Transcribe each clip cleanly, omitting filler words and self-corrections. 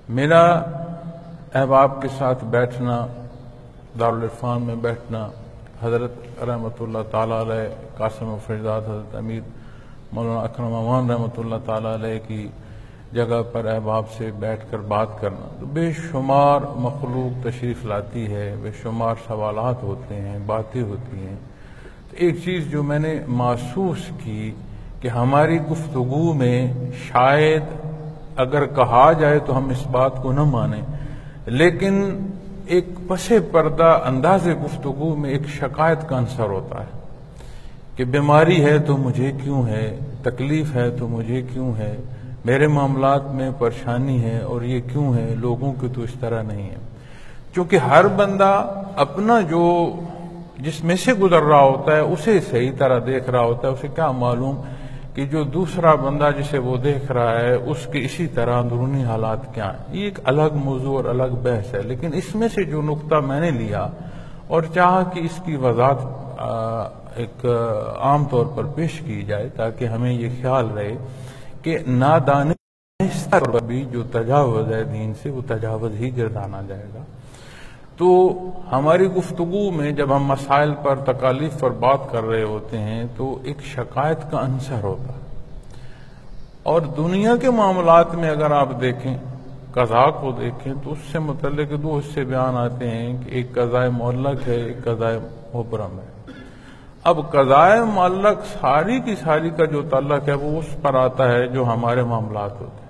میرا احباب کے ساتھ بیٹھنا، دارالعرفان میں بیٹھنا، حضرت رحمۃ اللہ تعالیٰ علیہ قاسم فرزاد حضرت امیر مولانا اکرم امان رحمۃ اللہ تعالیٰ علیہ کی جگہ پر احباب سے بیٹھ کر بات کرنا، تو بے شمار مخلوق تشریف لاتی ہے، بے شمار سوالات ہوتے ہیں، باتیں ہوتی ہیں۔ تو ایک چیز جو میں نے محسوس کی کہ ہماری گفتگو میں شاید اگر کہا جائے تو ہم اس بات کو نہ مانیں، لیکن ایک پس پردہ انداز گفتگو میں ایک شکایت کا عنصر ہوتا ہے کہ بیماری ہے تو مجھے کیوں ہے، تکلیف ہے تو مجھے کیوں ہے، میرے معاملات میں پریشانی ہے اور یہ کیوں ہے، لوگوں کی تو اس طرح نہیں ہے۔ چونکہ ہر بندہ اپنا جو جس میں سے گزر رہا ہوتا ہے اسے صحیح طرح دیکھ رہا ہوتا ہے، اسے کیا معلوم کہ جو دوسرا بندہ جسے وہ دیکھ رہا ہے اس کے اسی طرح اندرونی حالات کیا ہیں۔ یہ ایک الگ موضوع اور الگ بحث ہے، لیکن اس میں سے جو نقطہ میں نے لیا اور چاہا کہ اس کی وضاحت ایک عام طور پر پیش کی جائے تاکہ ہمیں یہ خیال رہے کہ نادانستہ پر بھی جو تجاوز ہے دین سے وہ تجاوز ہی گردانا جائے گا۔ تو ہماری گفتگو میں جب ہم مسائل پر، تکالیف پر بات کر رہے ہوتے ہیں تو ایک شکایت کا عنصر ہوتا ہے، اور دنیا کے معاملات میں اگر آپ دیکھیں، قضاء کو دیکھیں تو اس سے متعلق دو حصے بیان آتے ہیں کہ ایک قضاء معلق ہے، ایک قضاء مبرم ہے۔ اب قضاء معلق ساری کی ساری کا جو تعلق ہے وہ اس پر آتا ہے جو ہمارے معاملات ہوتے ہیں۔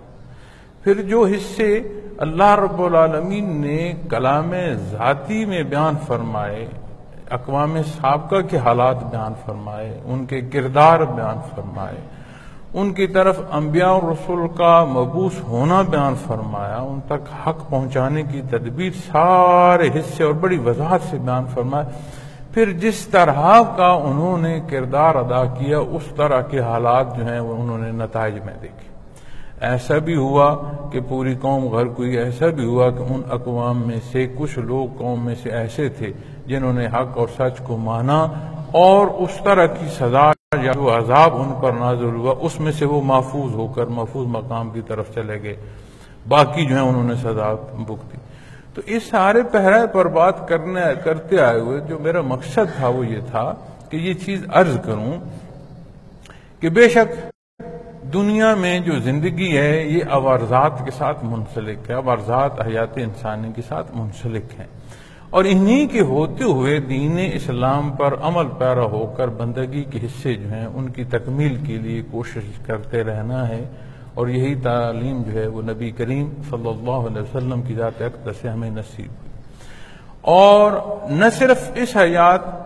پھر جو حصے اللہ رب العالمین نے کلام ذاتی میں بیان فرمائے، اقوام سابقہ کے حالات بیان فرمائے، ان کے کردار بیان فرمائے، ان کی طرف انبیاء اور رسول کا مبعوث ہونا بیان فرمایا، ان تک حق پہنچانے کی تدبیر، سارے حصے اور بڑی وضاحت سے بیان فرمائے۔ پھر جس طرح کا انہوں نے کردار ادا کیا اس طرح کے حالات جو ہیں وہ انہوں نے نتائج میں دیکھے۔ ایسا بھی ہوا کہ پوری قوم غرق ہوئی، ایسا بھی ہوا کہ ان اقوام میں سے کچھ لوگ قوم میں سے ایسے تھے جنہوں نے حق اور سچ کو مانا، اور اس طرح کی سزا یا جو عذاب ان پر نازل ہوا اس میں سے وہ محفوظ ہو کر محفوظ مقام کی طرف چلے گئے، باقی جو ہیں انہوں نے سزا بھگتی۔ تو اس سارے پہرے پر بات کرتے آئے ہوئے جو میرا مقصد تھا وہ یہ تھا کہ یہ چیز عرض کروں کہ بے شک دنیا میں جو زندگی ہے یہ عوارضات کے ساتھ منسلک ہے، عوارضات حیات انسانی کے ساتھ منسلک ہیں، اور انہی کے ہوتے ہوئے دین اسلام پر عمل پیرا ہو کر بندگی کے حصے جو ہیں ان کی تکمیل کے لیے کوشش کرتے رہنا ہے، اور یہی تعلیم جو ہے وہ نبی کریم صلی اللہ علیہ وسلم کی ذات اقدس سے ہمیں نصیب ہوئی۔ اور نہ صرف اس حیات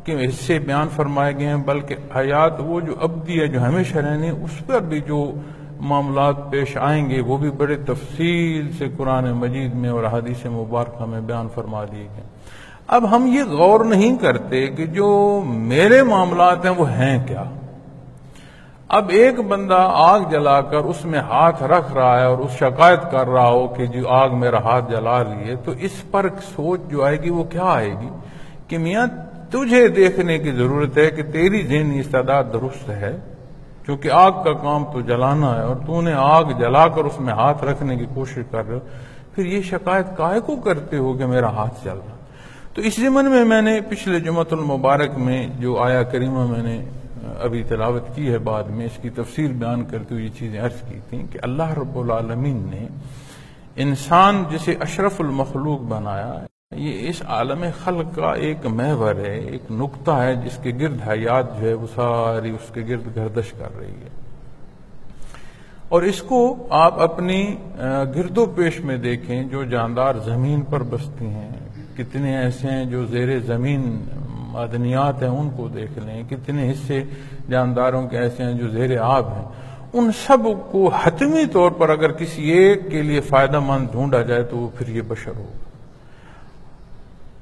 کے حصے بیان فرمائے گئے ہیں بلکہ حیات وہ جو ابدی ہے جو ہمیشہ رہنے، اس پر بھی جو معاملات پیش آئیں گے وہ بھی بڑے تفصیل سے قرآن مجید میں اور حدیث مبارکہ میں بیان فرما دیے گئے۔ اب ہم یہ غور نہیں کرتے کہ جو میرے معاملات ہیں وہ ہیں کیا۔ اب ایک بندہ آگ جلا کر اس میں ہاتھ رکھ رہا ہے اور اس شکایت کر رہا ہو کہ جو آگ میرا ہاتھ جلا رہی ہے، تو اس پر سوچ جو آئے گی وہ کیا آئے گی کہ میاں تجھے دیکھنے کی ضرورت ہے کہ تیری ذہنی استعداد درست ہے، کیونکہ آگ کا کام تو جلانا ہے اور تو نے آگ جلا کر اس میں ہاتھ رکھنے کی کوشش کر رہے ہو، پھر یہ شکایت کاہے کو کرتے ہو کہ میرا ہاتھ جل رہا۔ تو اس ضمن میں نے پچھلے جمعۃ المبارک میں جو آیا کریمہ میں نے ابھی تلاوت کی ہے، بعد میں اس کی تفسیر بیان کرتے ہوئے یہ چیزیں عرض کی تھیں کہ اللہ رب العالمین نے انسان جسے اشرف المخلوق بنایا، یہ اس عالم خلق کا ایک محور ہے، ایک نقطہ ہے جس کے گرد حیات جو ہے وہ ساری اس کے گرد گردش کر رہی ہے، اور اس کو آپ اپنی گرد و پیش میں دیکھیں۔ جو جاندار زمین پر بستی ہیں، کتنے ایسے ہیں جو زیر زمین معدنیات ہیں، ان کو دیکھ لیں، کتنے حصے جانداروں کے ایسے ہیں جو زیر آب ہیں۔ ان سب کو حتمی طور پر اگر کسی ایک کے لیے فائدہ مند ڈھونڈا جائے تو وہ پھر یہ بشر ہوگا۔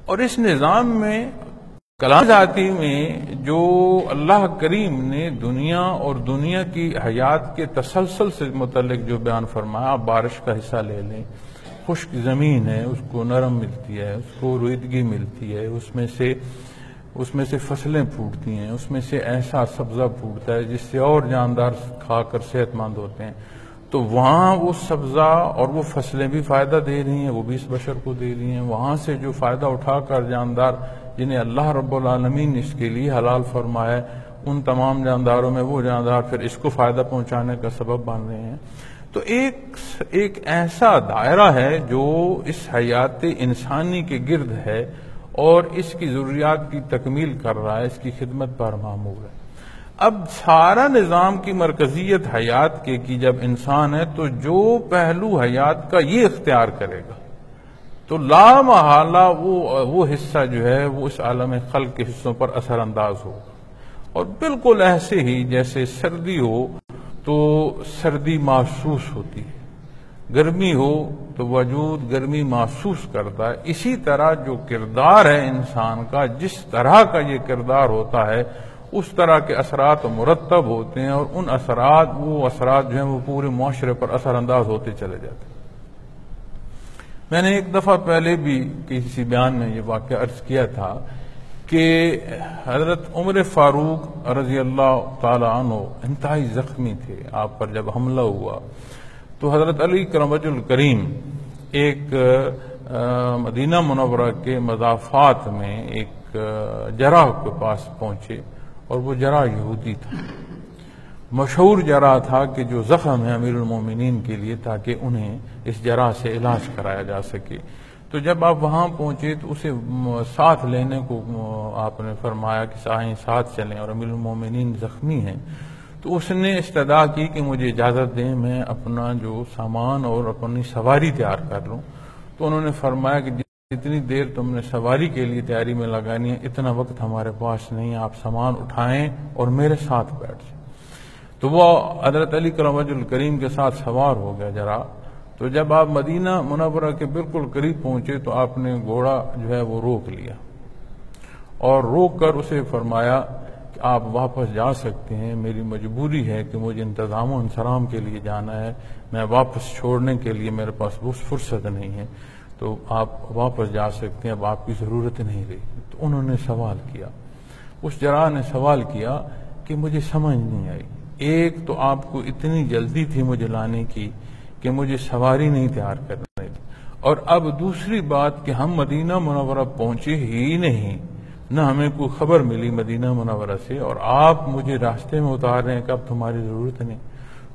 اور اس نظام میں کلام ذاتی میں جو اللہ کریم نے دنیا اور دنیا کی حیات کے تسلسل سے متعلق جو بیان فرمایا، آپ بارش کا حصہ لے لیں، خشک زمین ہے اس کو نرم ملتی ہے، اس کو رویدگی ملتی ہے، اس میں سے فصلیں پھوٹتی ہیں، اس میں سے ایسا سبزہ پھوٹتا ہے جس سے اور جاندار کھا کر صحت مند ہوتے ہیں۔ تو وہاں وہ سبزہ اور وہ فصلیں بھی فائدہ دے رہی ہیں، وہ بھی اس بشر کو دے رہی ہیں، وہاں سے جو فائدہ اٹھا کر جاندار جنہیں اللہ رب العالمین اس کے لیے حلال فرمائے، ان تمام جانداروں میں وہ جاندار پھر اس کو فائدہ پہنچانے کا سبب بن رہے ہیں۔ تو ایک ایسا دائرہ ہے جو اس حیات انسانی کے گرد ہے اور اس کی ضروریات کی تکمیل کر رہا ہے، اس کی خدمت پر معمور ہے۔ اب سارا نظام کی مرکزیت حیات کی جب انسان ہے تو جو پہلو حیات کا یہ اختیار کرے گا تو لا محالہ وہ حصہ جو ہے وہ اس عالم خلق کے حصوں پر اثر انداز ہوگا، اور بالکل ایسے ہی جیسے سردی ہو تو سردی محسوس ہوتی ہے، گرمی ہو تو وجود گرمی محسوس کرتا ہے، اسی طرح جو کردار ہے انسان کا، جس طرح کا یہ کردار ہوتا ہے اس طرح کے اثرات مرتب ہوتے ہیں، اور ان وہ اثرات جو ہیں وہ پورے معاشرے پر اثر انداز ہوتے چلے جاتے ہیں۔ میں نے ایک دفعہ پہلے بھی کسی بیان میں یہ واقعہ عرض کیا تھا کہ حضرت عمر فاروق رضی اللہ تعالی عنہ انتہائی زخمی تھے، آپ پر جب حملہ ہوا تو حضرت علی کرم وجہ الکریم ایک مدینہ منورہ کے مضافات میں ایک جراح کے پاس پہنچے، اور وہ جراح یہودی تھا، مشہور جراح تھا کہ جو زخم ہے امیر المومنین کے لیے تاکہ انہیں اس جراح سے علاج کرایا جا سکے۔ تو جب آپ وہاں پہنچے تو اسے ساتھ لینے کو آپ نے فرمایا کہ ساتھ چلیں، اور امیر المومنین زخمی ہیں، تو اس نے استدعا کی کہ مجھے اجازت دیں میں اپنا جو سامان اور اپنی سواری تیار کر لوں۔ تو انہوں نے فرمایا کہ جتنی دیر تم نے سواری کے لیے تیاری میں لگانی ہے اتنا وقت ہمارے پاس نہیں ہے، آپ سامان اٹھائیں اور میرے ساتھ بیٹھ جائیں۔ تو وہ حضرت علی کرم وجہ الکریم کے ساتھ سوار ہو گیا جراح۔ تو جب آپ مدینہ منورہ کے بالکل قریب پہنچے تو آپ نے گھوڑا جو ہے وہ روک لیا، اور روک کر اسے فرمایا کہ آپ واپس جا سکتے ہیں، میری مجبوری ہے کہ مجھے انتظام و انصرام کے لیے جانا ہے، میں واپس چھوڑنے کے لیے میرے پاس فرصت نہیں ہے، تو آپ واپس جا سکتے ہیں، اب آپ کی ضرورت نہیں رہی۔ تو انہوں نے سوال کیا، اس جراح نے سوال کیا کہ مجھے سمجھ نہیں آئی، ایک تو آپ کو اتنی جلدی تھی مجھے لانے کی کہ مجھے سواری نہیں تیار کرنے دی، اور اب دوسری بات کہ ہم مدینہ منورہ پہنچے ہی نہیں، نہ ہمیں کوئی خبر ملی مدینہ منورہ سے، اور آپ مجھے راستے میں اتار رہے ہیں کہ اب تمہاری ضرورت نہیں۔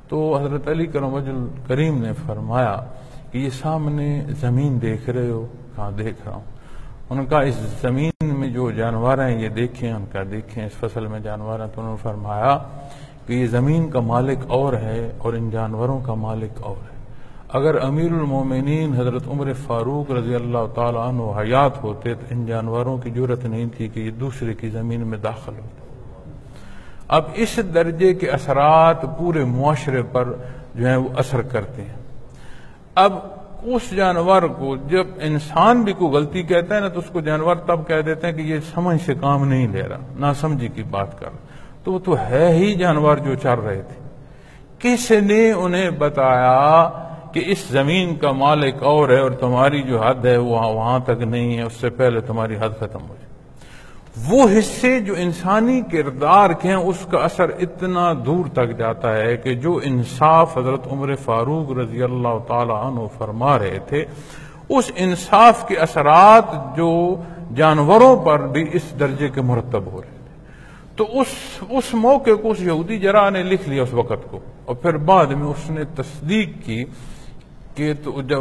تو حضرت علی کرم وجہ الکریم نے فرمایا کہ یہ سامنے زمین دیکھ رہے ہو؟ کہاں دیکھ رہا ہوں۔ ان کا اس زمین میں جو جانور ہیں یہ دیکھیں، ان کا دیکھیں اس فصل میں جانور ہیں۔ تو انہوں نے فرمایا کہ یہ زمین کا مالک اور ہے اور ان جانوروں کا مالک اور ہے۔ اگر امیر المومنین حضرت عمر فاروق رضی اللہ تعالیٰ عنہ حیات ہوتے تو ان جانوروں کی جرت نہیں تھی کہ یہ دوسرے کی زمین میں داخل ہوتے۔ اب اس درجے کے اثرات پورے معاشرے پر جو ہیں وہ اثر کرتے ہیں۔ اب اس جانور کو جب انسان بھی کوئی غلطی کہتا ہے نا تو اس کو جانور تب کہہ دیتے ہیں کہ یہ سمجھ سے کام نہیں لے رہا، ناسمجھی کی بات کر، تو وہ تو ہے ہی جانور جو چل رہے تھے۔ کس نے انہیں بتایا کہ اس زمین کا مالک اور ہے اور تمہاری جو حد ہے وہ وہاں تک نہیں ہے، اس سے پہلے تمہاری حد ختم ہو جائے۔ وہ حصے جو انسانی کردار کے ہیں اس کا اثر اتنا دور تک جاتا ہے کہ جو انصاف حضرت عمر فاروق رضی اللہ تعالی عنہ فرما رہے تھے، اس انصاف کے اثرات جو جانوروں پر بھی اس درجے کے مرتب ہو رہے تھے۔ تو اس موقع کو اس یہودی جراح نے لکھ لیا اس وقت کو، اور پھر بعد میں اس نے تصدیق کی کہ جب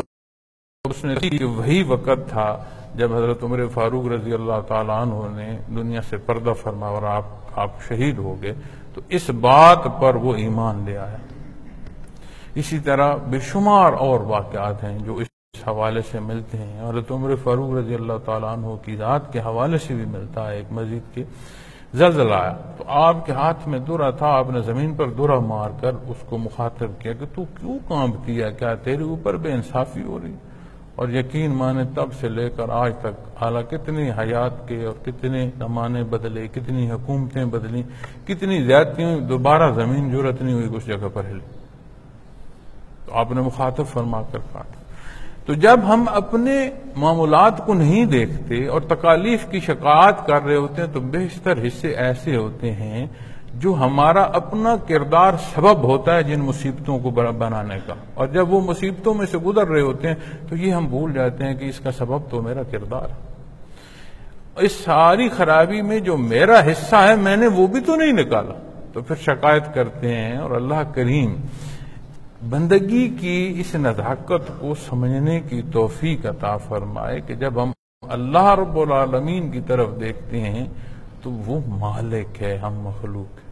اس نے کہ وہی وقت تھا جب حضرت عمر فاروق رضی اللہ تعالیٰ عنہ نے دنیا سے پردہ فرمایا اور آپ شہید ہو گئے، تو اس بات پر وہ ایمان لے آیا۔ اسی طرح بے شمار اور واقعات ہیں جو اس حوالے سے ملتے ہیں۔ حضرت عمر فاروق رضی اللہ تعالیٰ عنہ کی ذات کے حوالے سے بھی ملتا ہے ایک مزید کے زلزلہ آیا تو آپ کے ہاتھ میں درہ تھا، آپ نے زمین پر درہ مار کر اس کو مخاطب کیا کہ تو کیوں کانپتی ہے، کیا تیرے اوپر بے انصافی ہو رہی؟ اور یقین مانے تب سے لے کر آج تک اعلیٰ کتنی حیات کے اور کتنے زمانے بدلے، کتنی حکومتیں بدلی، کتنی زیادتیوں، دوبارہ زمین جرت نہیں ہوئی اس جگہ پر ہلی۔ تو آپ نے مخاطب فرما کر کہا تھا۔ تو جب ہم اپنے معاملات کو نہیں دیکھتے اور تکالیف کی شکایت کر رہے ہوتے ہیں تو بیشتر حصے ایسے ہوتے ہیں جو ہمارا اپنا کردار سبب ہوتا ہے جن مصیبتوں کو بنانے کا، اور جب وہ مصیبتوں میں سے گزر رہے ہوتے ہیں تو یہ ہم بھول جاتے ہیں کہ اس کا سبب تو میرا کردار ہے، اس ساری خرابی میں جو میرا حصہ ہے میں نے وہ بھی تو نہیں نکالا، تو پھر شکایت کرتے ہیں۔ اور اللہ کریم بندگی کی اس نزاکت کو سمجھنے کی توفیق عطا فرمائے کہ جب ہم اللہ رب العالمین کی طرف دیکھتے ہیں تو وہ مالک ہے، ہم مخلوق ہیں۔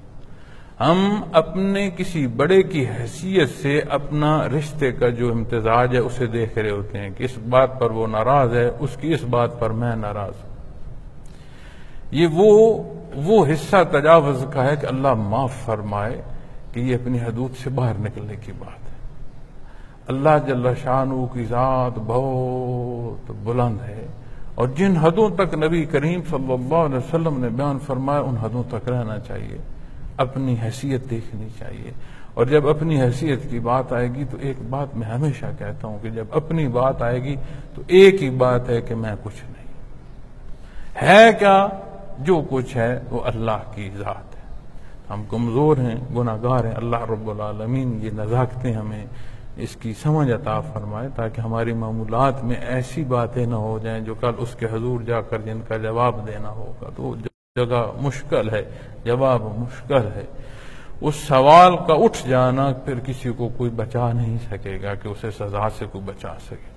ہم اپنے کسی بڑے کی حیثیت سے اپنا رشتے کا جو امتزاج ہے اسے دیکھ رہے ہوتے ہیں کہ اس بات پر وہ ناراض ہے، اس کی اس بات پر میں ناراض ہوں۔ یہ وہ حصہ تجاوز کا ہے کہ اللہ معاف فرمائے کہ یہ اپنی حدود سے باہر نکلنے کی بات ہے۔ اللہ جل شانہ کی ذات بہت بلند ہے، اور جن حدوں تک نبی کریم صلی اللہ علیہ وسلم نے بیان فرمایا ان حدوں تک رہنا چاہیے، اپنی حیثیت دیکھنی چاہیے۔ اور جب اپنی حیثیت کی بات آئے گی تو ایک بات میں ہمیشہ کہتا ہوں کہ جب اپنی بات آئے گی تو ایک ہی بات ہے کہ میں کچھ نہیں، ہے کیا جو کچھ ہے وہ اللہ کی ذات ہے۔ ہم کمزور ہیں، گناہ گار ہیں، اللہ رب العالمین یہ نزاکتیں ہمیں اس کی سمجھ عطا فرمائے تاکہ ہماری معمولات میں ایسی باتیں نہ ہو جائیں جو کل اس کے حضور جا کر جن کا جواب دینا ہوگا تو جگہ مشکل ہے، جواب مشکل ہے۔ اس سوال کا اٹھ جانا پھر کسی کو کوئی بچا نہیں سکے گا کہ اسے سزا سے کوئی بچا سکے۔